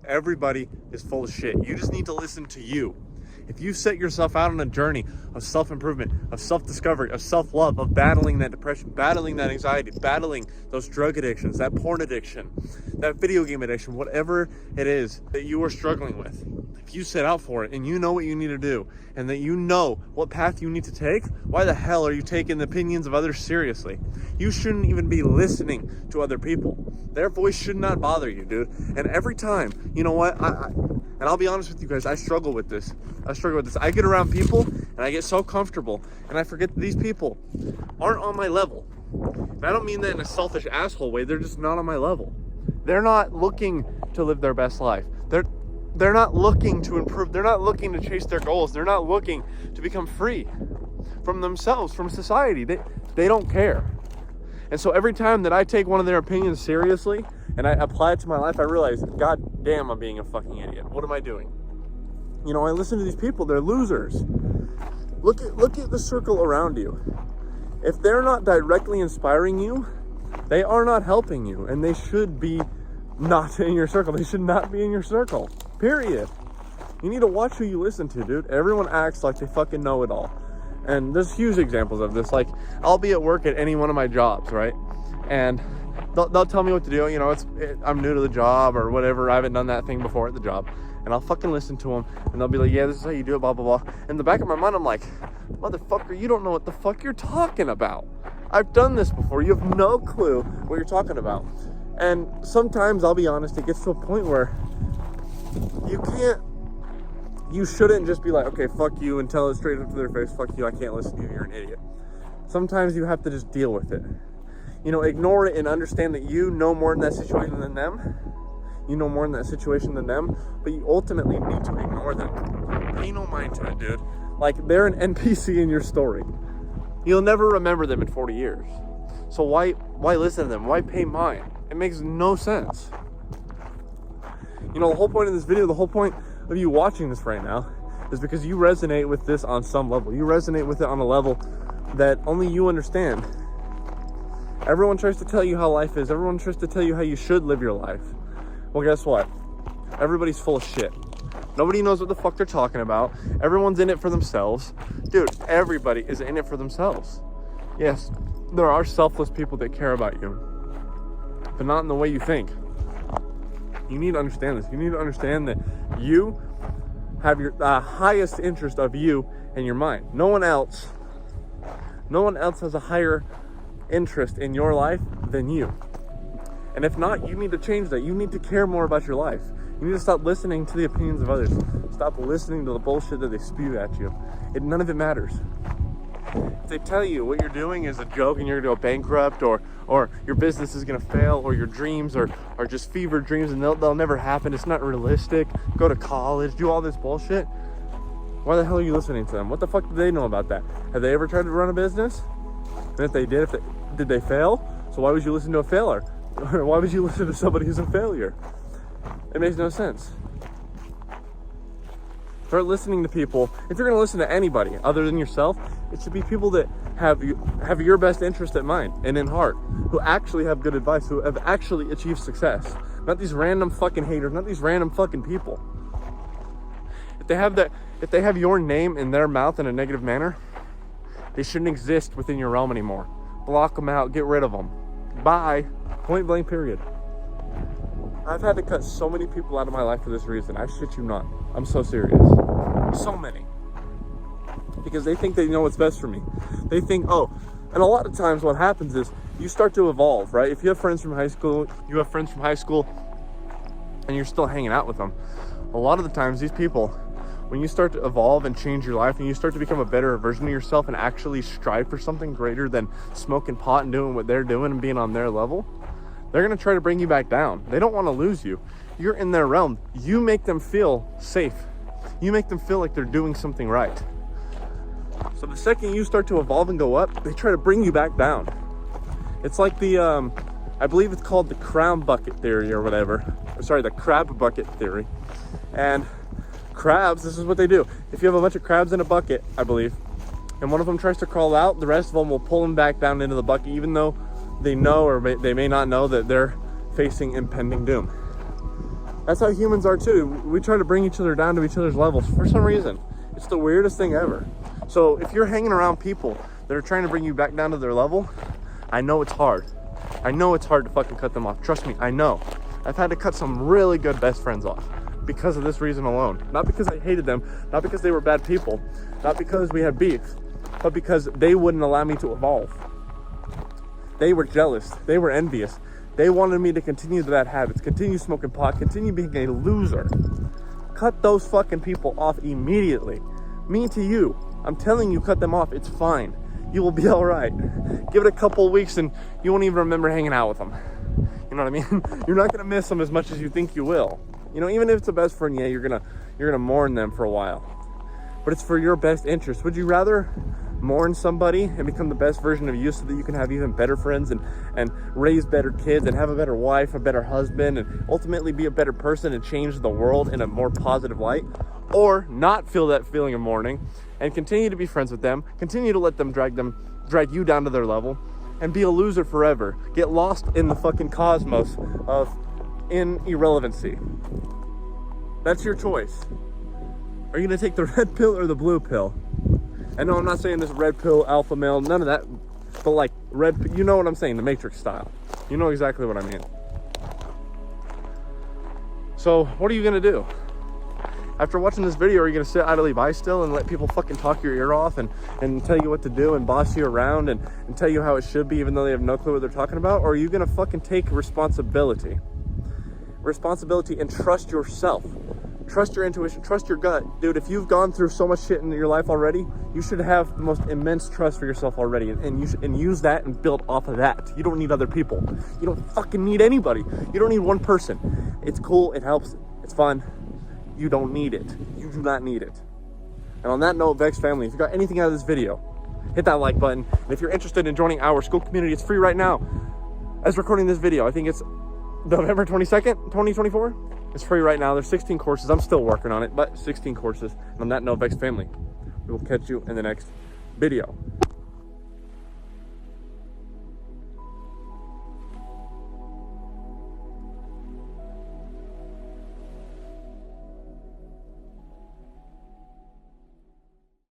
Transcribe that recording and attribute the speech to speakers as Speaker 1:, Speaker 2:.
Speaker 1: Everybody is full of shit. You just need to listen to you. If you set yourself out on a journey of self-improvement, of self-discovery, of self-love, of battling that depression, battling that anxiety, battling those drug addictions, that porn addiction, that video game addiction, whatever it is that you are struggling with, if you set out for it and you know what you need to do and that you know what path you need to take, why the hell are you taking the opinions of others seriously? You shouldn't even be listening to other people. Their voice should not bother you, dude. And every time, you know what, and I'll be honest with you guys, I struggle with this. I get around people and I get so comfortable and I forget that these people aren't on my level. And I don't mean that in a selfish asshole way. They're just not on my level. They're not looking to live their best life. They're not looking to improve. They're not looking to chase their goals. They're not looking to become free from themselves, from society. They don't care. And so every time that I take one of their opinions seriously and I apply it to my life, I realize, God damn, I'm being a fucking idiot. What am I doing? You know, I listen to these people, they're losers. Look at the circle around you. If they're not directly inspiring you, they are not helping you, and they should be not in your circle. They should not be in your circle, period. You need to watch who you listen to, dude. Everyone acts like they fucking know it all. And there's huge examples of this. Like, I'll be at work at any one of my jobs, right? And they'll tell me what to do. You know, I'm new to the job or whatever. I haven't done that thing before at the job. And I'll fucking listen to them. And they'll be like, yeah, this is how you do it, blah, blah, blah. In the back of my mind, I'm like, motherfucker, you don't know what the fuck you're talking about. I've done this before. You have no clue what you're talking about. And sometimes, I'll be honest, it gets to a point where you shouldn't just be like, okay, fuck you, and tell it straight up to their face, fuck you, I can't listen to you, you're an idiot. Sometimes you have to just deal with it. You know, ignore it and understand that you know more in that situation than them. You know more in that situation than them, but you ultimately need to ignore them. Pay no mind to it, dude. Like, they're an NPC in your story. You'll never remember them in 40 years. So why listen to them? Why pay mind? It makes no sense. You know, the whole point of this video, the whole point of you watching this right now is because you resonate with this on some level. You resonate with it on a level that only you understand. Everyone tries to tell you how life is. Everyone tries to tell you how you should live your life. Well, guess what? Everybody's full of shit. Nobody knows what the fuck they're talking about. Everyone's in it for themselves. Dude, everybody is in it for themselves. Yes, there are selfless people that care about you, but not in the way you think. You need to understand this. You need to understand that you have your highest interest of you and your mind. No one else has a higher interest in your life than you. And if not, you need to change that. You need to care more about your life. You need to stop listening to the opinions of others. Stop listening to the bullshit that they spew at you. None of it matters. If they tell you what you're doing is a joke and you're gonna go bankrupt, or your business is gonna fail, or your dreams are just fever dreams and they'll never happen, it's not realistic, go to college, do all this bullshit, why the hell are you listening to them? What the fuck do they know about that? Have they ever tried to run a business? And if they did, did they fail? So why would you listen to a failure? Or why would you listen to somebody who's a failure? It makes no sense. Start listening to people. If you're going to listen to anybody other than yourself, it should be people that have your best interest at mind and in heart, who actually have good advice, who have actually achieved success. Not these random fucking haters, not these random fucking people. If they have your name in their mouth in a negative manner, they shouldn't exist within your realm anymore. Block them out, get rid of them. Bye. Point blank, period. I've had to cut so many people out of my life for this reason. I shit you not. I'm so serious. So many. Because they think they know what's best for me. They think, and a lot of times what happens is you start to evolve, right? If you have friends from high school, and you're still hanging out with them. A lot of the times these people, when you start to evolve and change your life and you start to become a better version of yourself and actually strive for something greater than smoking pot and doing what they're doing and being on their level, they're going to try to bring you back down. They don't want to lose you. You're in their realm. You make them feel safe. You make them feel like they're doing something right. So the second you start to evolve and go up, they try to bring you back down. It's like I believe it's called the crown bucket theory or whatever. The crab bucket theory. And crabs, this is what they do. If you have a bunch of crabs in a bucket, I believe, and one of them tries to crawl out, the rest of them will pull them back down into the bucket, even though they know, or they may not know, that they're facing impending doom. That's how humans are too. We try to bring each other down to each other's levels for some reason. It's the weirdest thing ever. So if you're hanging around people that are trying to bring you back down to their level, I know it's hard. I know it's hard to fucking cut them off. Trust me, I know. I've had to cut some really good best friends off because of this reason alone. Not because I hated them, not because they were bad people, not because we had beef, but because they wouldn't allow me to evolve. They were jealous. They were envious. They wanted me to continue bad habits, continue smoking pot, continue being a loser. Cut those fucking people off immediately. Me to you. I'm telling you, cut them off. It's fine. You will be all right. Give it a couple weeks and you won't even remember hanging out with them. You know what I mean? You're not gonna miss them as much as you think you will. You know, even if it's a best friend, yeah, you're gonna mourn them for a while. But it's for your best interest. Would you rather mourn somebody and become the best version of you so that you can have even better friends and raise better kids and have a better wife, a better husband, and ultimately be a better person and change the world in a more positive light? Or not feel that feeling of mourning and continue to be friends with them, continue to let them drag you down to their level, and be a loser forever. Get lost in the fucking cosmos of irrelevancy. That's your choice. Are you gonna take the red pill or the blue pill? I know I'm not saying this red pill, alpha male, none of that, but like red, you know what I'm saying, the Matrix style. You know exactly what I mean. So what are you gonna do? After watching this video, are you gonna sit idly by still and let people fucking talk your ear off and tell you what to do and boss you around and tell you how it should be even though they have no clue what they're talking about? Or are you gonna fucking take responsibility? Responsibility and trust yourself. Trust your intuition, trust your gut. Dude, if you've gone through so much shit in your life already, you should have the most immense trust for yourself already and use that and build off of that. You don't need other people. You don't fucking need anybody. You don't need one person. It's cool, it helps, it's fun. You don't need it. You do not need it. And on that note, Vex family, if you got anything out of this video, hit that like button. And if you're interested in joining our school community, it's free right now. As recording this video, I think it's November 22nd, 2024. It's free right now. There's 16 courses. I'm still working on it, but 16 courses. And on that note, Vex family, we will catch you in the next video.